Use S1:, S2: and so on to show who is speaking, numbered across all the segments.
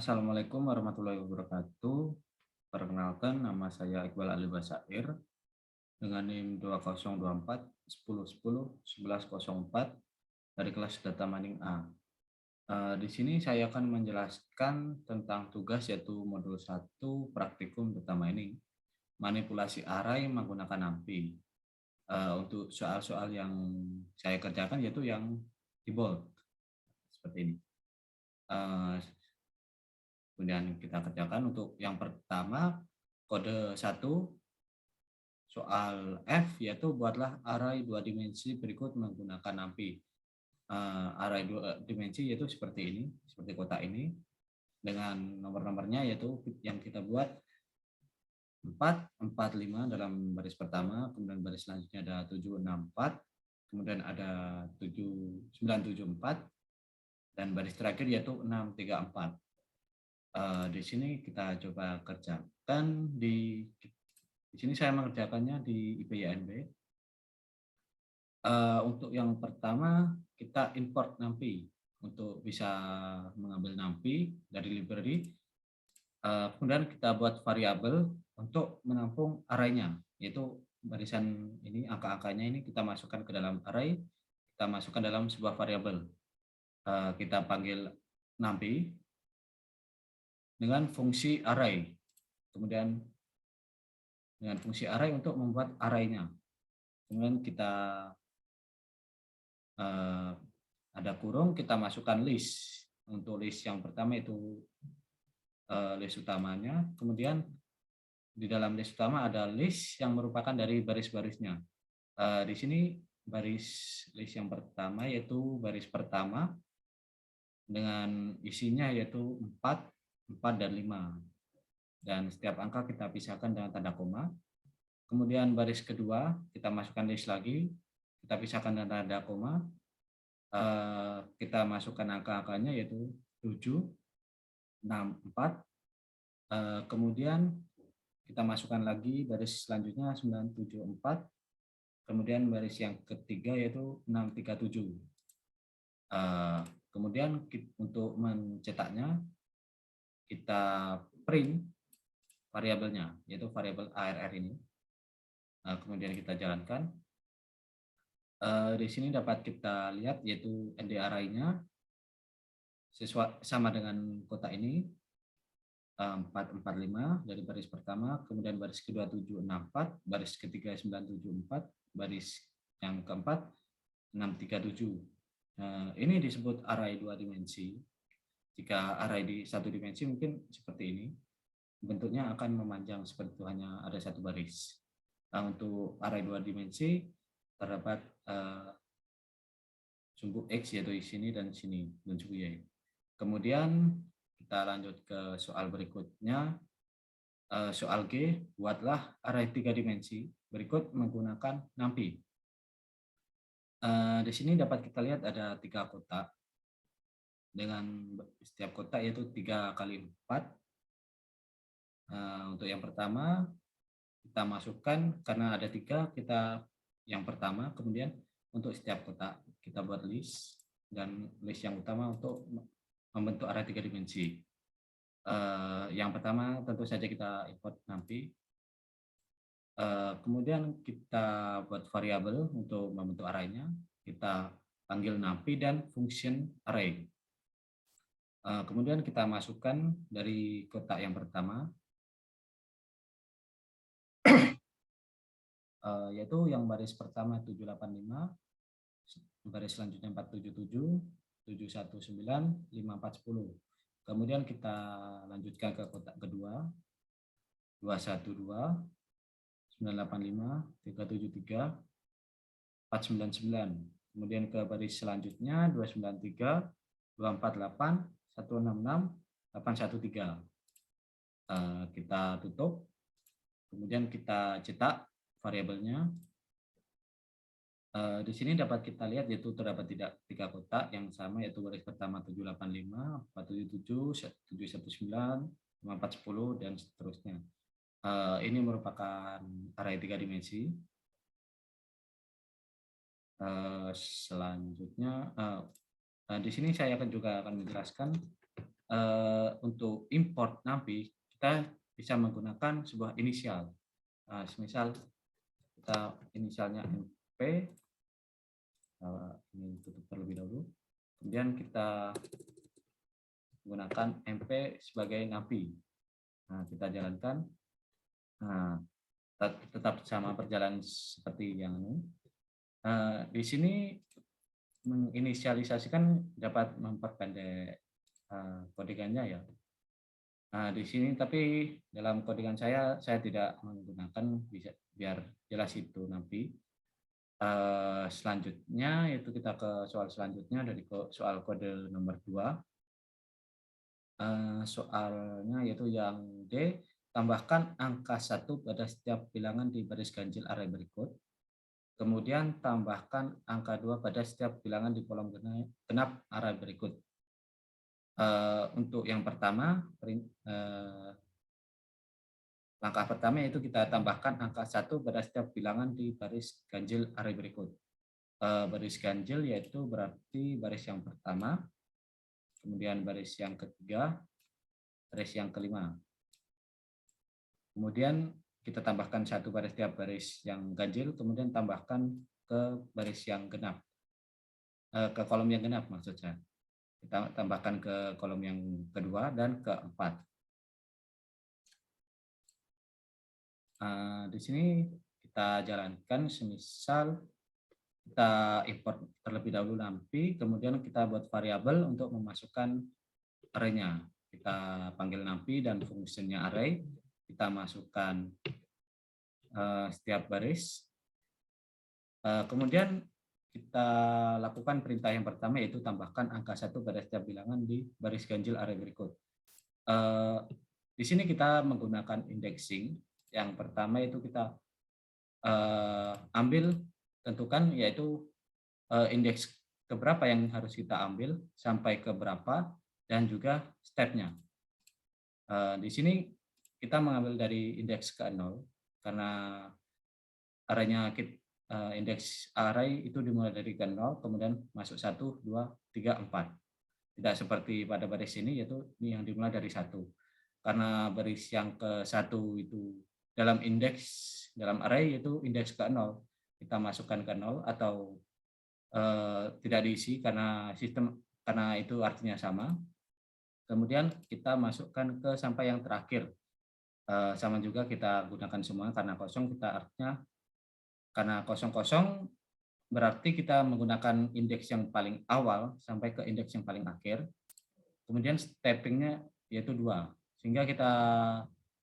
S1: Assalamualaikum warahmatullahi wabarakatuh. Perkenalkan, nama saya Iqbal Ali Basair dengan NIM 2024 10 10 11 04 dari kelas Data Mining A. Di sini saya akan menjelaskan tentang tugas yaitu modul 1 praktikum Data Mining, manipulasi array menggunakan NumPy. Untuk soal-soal yang saya kerjakan yaitu yang di bold seperti ini. Eh, Kemudian kita kerjakan untuk yang pertama, kode 1 soal F, yaitu buatlah array 2 dimensi berikut menggunakan NumPy. Array 2 dimensi yaitu seperti ini, seperti kotak ini, dengan nomor-nomornya yaitu yang kita buat 4, 4, 5 dalam baris pertama, kemudian baris selanjutnya ada 7, 6, 4, kemudian ada 7, 9, 7, 4, dan baris terakhir yaitu 6, 3, 4. Di sini kita coba kerjakan di sini saya mengerjakannya di IPYNB. Untuk yang pertama kita import NumPy untuk bisa mengambil NumPy dari library. Kemudian kita buat variabel untuk menampung array-nya, yaitu barisan ini, angka-angkanya ini kita masukkan ke dalam array, kita masukkan dalam sebuah variabel. Kita panggil NumPy dengan fungsi array. Kemudian dengan fungsi array untuk membuat array-nya. Kemudian kita ada kurung, kita masukkan list. Untuk list yang pertama itu list utamanya. Kemudian di dalam list utama ada list yang merupakan dari baris-barisnya. Di sini baris list yang pertama yaitu baris pertama dengan isinya yaitu 4, 4 dan 5. Dan setiap angka kita pisahkan dengan tanda koma. Kemudian baris kedua kita masukkan list lagi, kita pisahkan dengan tanda koma. Kita masukkan angka-angkanya yaitu 7, 6, 4. Kemudian kita masukkan lagi baris selanjutnya 9, 7, 4. Kemudian baris yang ketiga yaitu 6, 3, 7. Kemudian untuk mencetaknya kita print variabelnya yaitu variabel ARR ini. Kemudian kita jalankan. Di sini dapat kita lihat yaitu ND array-nya sama dengan kotak ini, 4, 4, 5 dari baris pertama, kemudian baris kedua 7, 6, 4, baris ketiga 9, 7, 4, baris yang keempat 6, 3, 7. Ini disebut array 2 dimensi. Jika array di 1 dimensi mungkin seperti ini, bentuknya akan memanjang seperti itu, hanya ada satu baris. Untuk array 2 dimensi terdapat sumbu X yaitu di sini dan sini, dan sumbu Y. Kemudian kita lanjut ke soal berikutnya. Soal G, buatlah array 3 dimensi berikut menggunakan NumPy. Di sini dapat kita lihat ada 3 kotak dengan setiap kotak yaitu 3 kali 4. Untuk yang pertama kita masukkan, karena ada 3, kita yang pertama, kemudian untuk setiap kotak kita buat list, dan list yang utama untuk membentuk array 3 dimensi. Yang pertama tentu saja kita import NumPy. Kemudian kita buat variabel untuk membentuk array-nya, kita panggil NumPy dan function array. Kemudian kita masukkan dari kotak yang pertama, yaitu yang baris pertama 785, baris selanjutnya 477, 719, 5410. Kemudian kita lanjutkan ke kotak kedua, 212, 985, 373, 499. Kemudian ke baris selanjutnya 293, 248, 166, 813. Kita tutup, kemudian kita cetak variabelnya. Di sini dapat kita lihat yaitu terdapat 3 kotak yang sama, yaitu baris pertama 785, 477, 719, 5410 dan seterusnya. Ini merupakan array 3 dimensi. Selanjutnya di sini saya juga akan menjelaskan untuk import napi, kita bisa menggunakan sebuah inisial. Misal kita inisialnya MP, ini tutup terlebih dahulu. Kemudian kita gunakan MP sebagai napi. Nah, kita jalankan. Nah, tetap sama berjalan seperti yang ini. Di sini menginisialisasikan dapat memperpendek codingannya ya. Nah, di sini tapi dalam codingan saya tidak menggunakan, bisa biar jelas itu nanti. Selanjutnya yaitu kita ke soal selanjutnya dari soal kode nomor 2. Soalnya yaitu yang D, tambahkan angka 1 pada setiap bilangan di baris ganjil array berikut. Kemudian tambahkan angka 2 pada setiap bilangan di kolom genap array berikut. Untuk yang pertama, langkah pertama yaitu kita tambahkan angka 1 pada setiap bilangan di baris ganjil array berikut. Baris ganjil yaitu berarti baris yang pertama, kemudian baris yang ketiga, baris yang kelima. Kemudian kita tambahkan 1 pada setiap baris yang ganjil, kemudian tambahkan ke baris yang genap, ke kolom yang genap maksud saya. Kita tambahkan ke kolom yang kedua dan keempat. Di sini kita jalankan, semisal kita import terlebih dahulu napi, kemudian kita buat variabel untuk memasukkan array-nya. Kita panggil napi dan fungsinya array, kita masukkan setiap baris. Kemudian kita lakukan perintah yang pertama yaitu tambahkan angka 1 pada setiap bilangan di baris ganjil array berikut. Di sini kita menggunakan indexing. Yang pertama itu kita ambil, tentukan yaitu indeks keberapa yang harus kita ambil, sampai ke berapa, dan juga stepnya. Di sini kita mengambil dari indeks ke 0, karena arraynya indeks array itu dimulai dari ke 0, kemudian masuk 1, 2, 3, 4. Tidak seperti pada baris ini, yaitu ini yang dimulai dari 1. Karena baris yang ke 1 itu dalam dalam array itu indeks ke 0. Kita masukkan ke 0 atau tidak diisi karena itu artinya sama. Kemudian kita masukkan ke sampai yang terakhir. Sama juga kita gunakan semua, karena kosong kita artinya, karena kosong-kosong berarti kita menggunakan indeks yang paling awal sampai ke indeks yang paling akhir. Kemudian steppingnya yaitu 2. Sehingga kita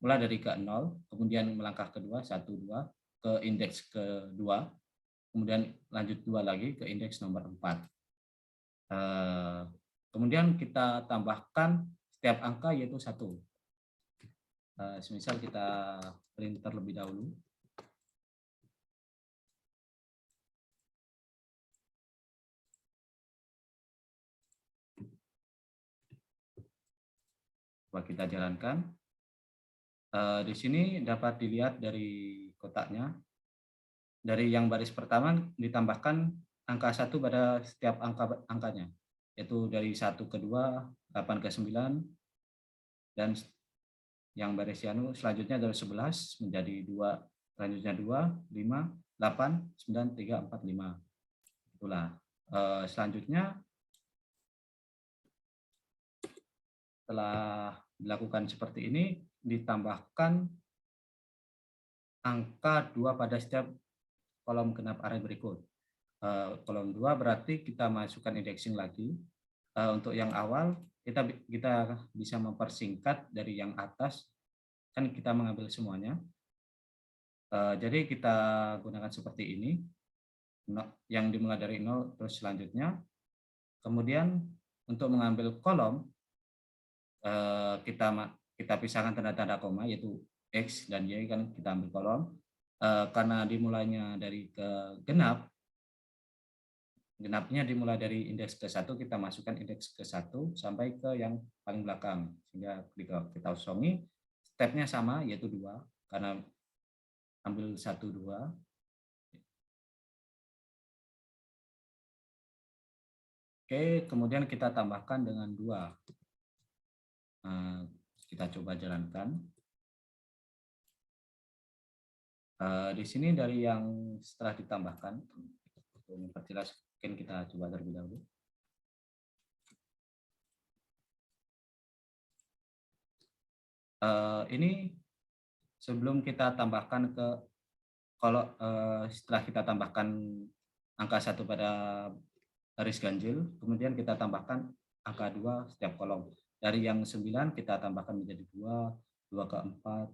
S1: mulai dari ke 0, kemudian melangkah kedua 1, 2 ke indeks kedua, kemudian lanjut 2 lagi ke indeks nomor 4. Kemudian kita tambahkan setiap angka yaitu 1. Semisal kita print terlebih dahulu. Coba kita jalankan. Di sini dapat dilihat dari kotaknya. Dari yang baris pertama ditambahkan angka 1 pada setiap angkanya, yaitu dari 1 ke 2, 8 ke 9, dan yang baris yang selanjutnya dari 11 menjadi 2, selanjutnya 2, 5, 8, 9, 3, 4, 5. Itulah. Selanjutnya setelah dilakukan seperti ini, ditambahkan angka 2 pada setiap kolom genap array berikut. Kolom 2 berarti kita masukkan indexing lagi. Untuk yang awal kita bisa mempersingkat dari yang atas, kan kita mengambil semuanya. Jadi kita gunakan seperti ini, yang dimulai dari 0 terus selanjutnya. Kemudian untuk mengambil kolom, kita pisahkan tanda-tanda koma, yaitu X dan Y, kan kita ambil kolom. Karena dimulainya dari ke genap, genapnya dimulai dari indeks ke 1, kita masukkan indeks ke 1 sampai ke yang paling belakang. Sehingga kita kosongi, stepnya sama, yaitu 2, karena ambil 1, 2. Oke, kemudian kita tambahkan dengan 2. Eh, kita coba jalankan. Di sini dari yang setelah ditambahkan, untuk memperjelas mungkin kita coba terlebih dahulu. Ini sebelum kita tambahkan ke, kalau setelah kita tambahkan angka 1 pada baris ganjil, kemudian kita tambahkan angka 2 setiap kolom. Dari yang 9 kita tambahkan menjadi 2, 2 ke 4,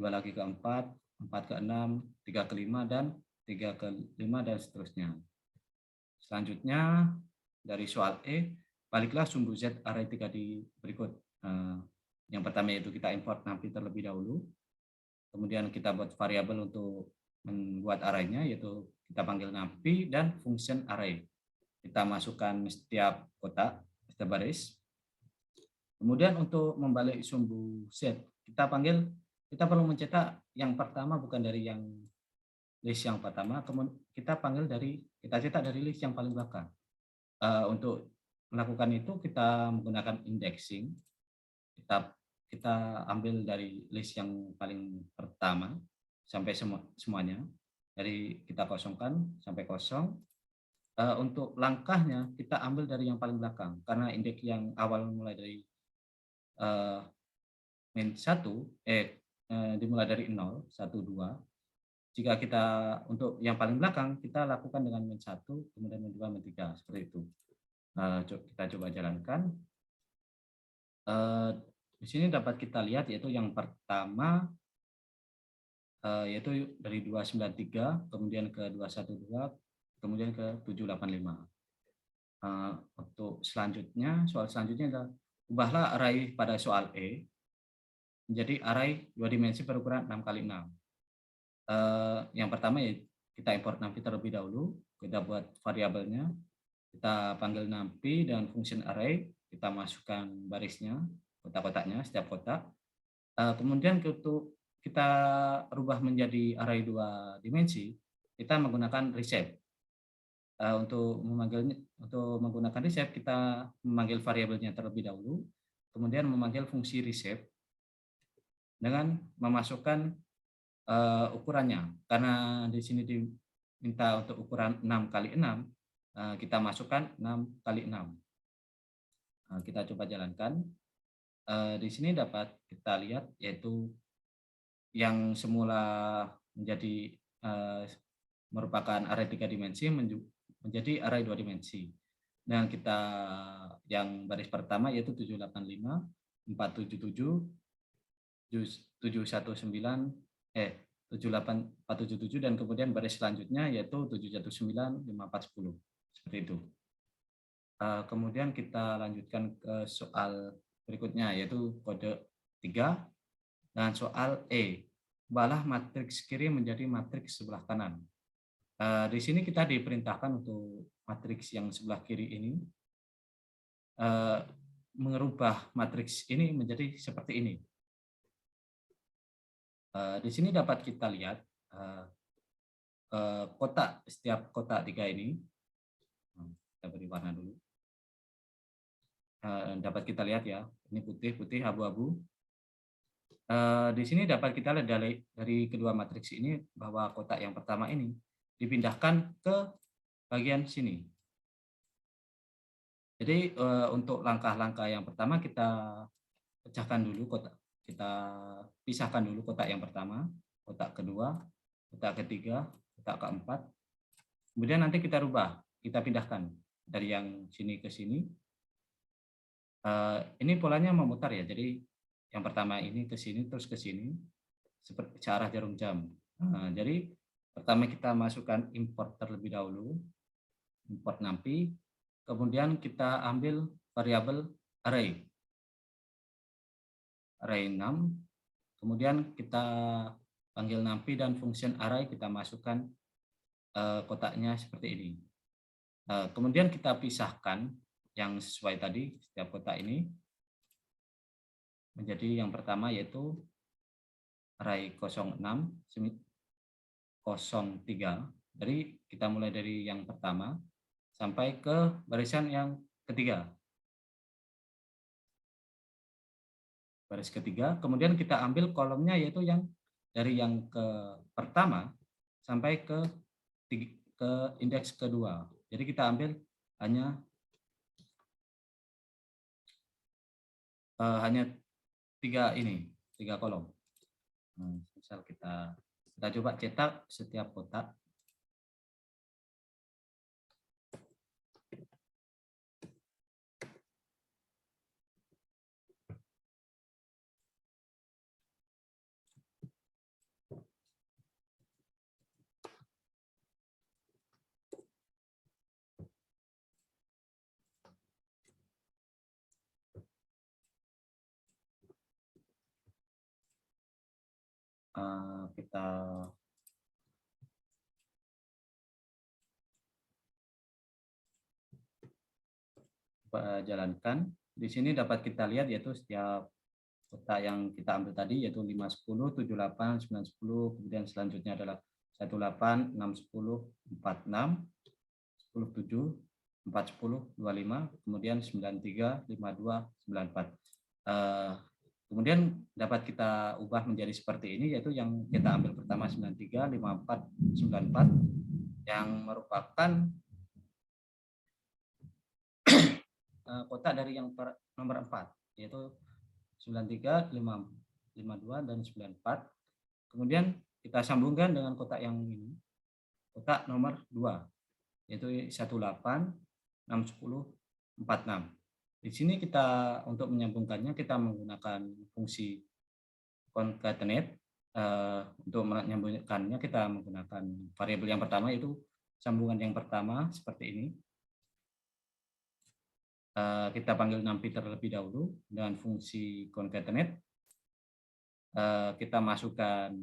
S1: 2 lagi ke 4, 4 ke 6, 3 ke 5, dan 3 ke 5, dan seterusnya. Selanjutnya, dari soal E, baliklah sumbu Z array 3 di berikut. Yang pertama yaitu kita import nampy terlebih dahulu. Kemudian kita buat variabel untuk membuat arraynya, yaitu kita panggil nampy dan function array. Kita masukkan setiap kotak, setiap baris. Kemudian untuk membalik sumbu Z, kita perlu mencetak yang pertama bukan dari yang list yang pertama, kemudian kita cetak dari list yang paling belakang. Untuk melakukan itu kita menggunakan indexing. Kita ambil dari list yang paling pertama sampai semuanya. Dari kita kosongkan sampai kosong. Untuk langkahnya kita ambil dari yang paling belakang karena indeks yang awal mulai dari min 1 dimulai dari 0, 1, 2. Jika kita untuk yang paling belakang kita lakukan dengan min 1, kemudian min 2, min 3 seperti itu. Kita coba jalankan. Di sini dapat kita lihat yaitu yang pertama yaitu dari 293, kemudian ke 212, kemudian ke 785. Untuk selanjutnya, soal selanjutnya adalah ubahlah array pada soal E menjadi array 2 dimensi berukuran 6 kali 6. Yang pertama ya kita import nampy terlebih dahulu, kita buat variabelnya, kita panggil nampy dan function array, kita masukkan barisnya, kotak-kotaknya, setiap kotak. Kemudian untuk kita rubah menjadi array 2 dimensi, kita menggunakan reshape. Untuk menggunakan reshape, kita memanggil variabelnya terlebih dahulu, kemudian memanggil fungsi reshape dengan memasukkan ukurannya. Karena di sini diminta untuk ukuran 6 kali 6, kita masukkan 6 kali 6. Kita coba jalankan. Di sini dapat kita lihat yaitu yang semula menjadi merupakan array 3 dimensi menjadi array 2 dimensi. Dan kita yang baris pertama yaitu 785, 477, 719, 78477, dan kemudian baris selanjutnya yaitu 719, 5410. Seperti itu. Kemudian kita lanjutkan ke soal berikutnya yaitu kode 3 dan soal E. Ubahlah matriks kiri menjadi matriks sebelah kanan. Di sini kita diperintahkan untuk matriks yang sebelah kiri ini mengubah matriks ini menjadi seperti ini. Di sini dapat kita lihat setiap kotak 3 ini. Kita beri warna dulu. Dapat kita lihat ya, ini putih, abu-abu. Di sini dapat kita lihat dari kedua matriks ini bahwa kotak yang pertama ini dipindahkan ke bagian sini. Jadi untuk langkah-langkah yang pertama kita pecahkan dulu kotak, kita pisahkan dulu kotak yang pertama, kotak kedua, kotak ketiga, kotak keempat. Kemudian nanti kita rubah, kita pindahkan dari yang sini ke sini. Ini polanya memutar ya, jadi yang pertama ini ke sini terus ke sini seperti searah jarum jam. Jadi pertama kita masukkan import terlebih dahulu, import nampy, kemudian kita ambil variabel array 6, kemudian kita panggil nampy dan function array, kita masukkan kotaknya seperti ini. Kemudian kita pisahkan yang sesuai tadi setiap kotak ini menjadi yang pertama yaitu array 06, 03. Jadi kita mulai dari yang pertama sampai ke barisan yang ketiga. baris ketiga, kemudian kita ambil kolomnya yaitu yang dari yang ke pertama sampai ke indeks kedua. Jadi kita ambil hanya tiga kolom. Misal kita coba cetak setiap kotak. Kita jalankan. Di sini dapat kita lihat yaitu setiap kotak yang kita ambil tadi yaitu 5, 10, 7, 8, 9, 10, kemudian selanjutnya adalah 18, 6, 10, 46, 10, 7, 4, 10, 25, kemudian 93, 52, 94. Kemudian dapat kita ubah menjadi seperti ini, yaitu yang kita ambil pertama 93, 54, 94, yang merupakan kotak dari yang nomor 4, yaitu 93, 52, dan 94. Kemudian kita sambungkan dengan kotak yang ini, kotak nomor 2, yaitu 18, 6, 10, 46. Di sini kita untuk menyambungkannya kita menggunakan fungsi concatenate. Untuk menyambungkannya kita menggunakan variabel yang pertama yaitu sambungan yang pertama seperti ini. Kita panggil NumPy terlebih dahulu dengan fungsi concatenate. Kita masukkan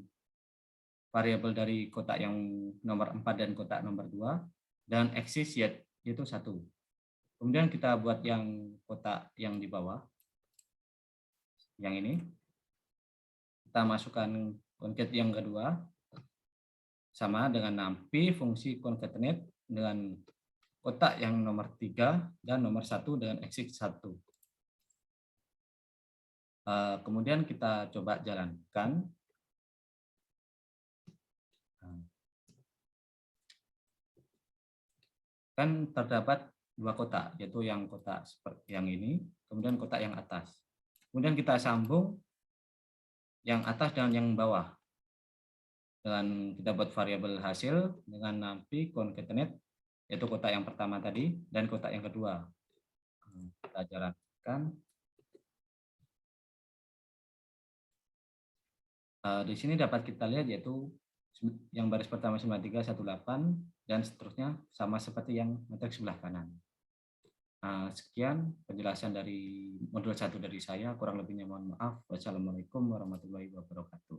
S1: variabel dari kotak yang nomor 4 dan kotak nomor 2 dan axis yaitu 1. Kemudian kita buat yang kotak yang di bawah, yang ini. Kita masukkan concat yang kedua, sama dengan NumPy fungsi concatenate dengan kotak yang nomor 3 dan nomor 1 dengan axis 1. Kemudian kita coba jalankan. Kan terdapat dua kotak, yaitu yang kotak seperti yang ini, kemudian kotak yang atas. Kemudian kita sambung yang atas dan yang bawah. Dengan kita buat variabel hasil dengan NumPy concatenate, yaitu kotak yang pertama tadi dan kotak yang kedua. Kita jalankan. Di sini dapat kita lihat yaitu yang baris pertama 93, 18, dan seterusnya sama seperti yang matriks sebelah kanan. Sekian penjelasan dari modul 1 dari saya, kurang lebihnya mohon maaf. Wassalamualaikum warahmatullahi wabarakatuh.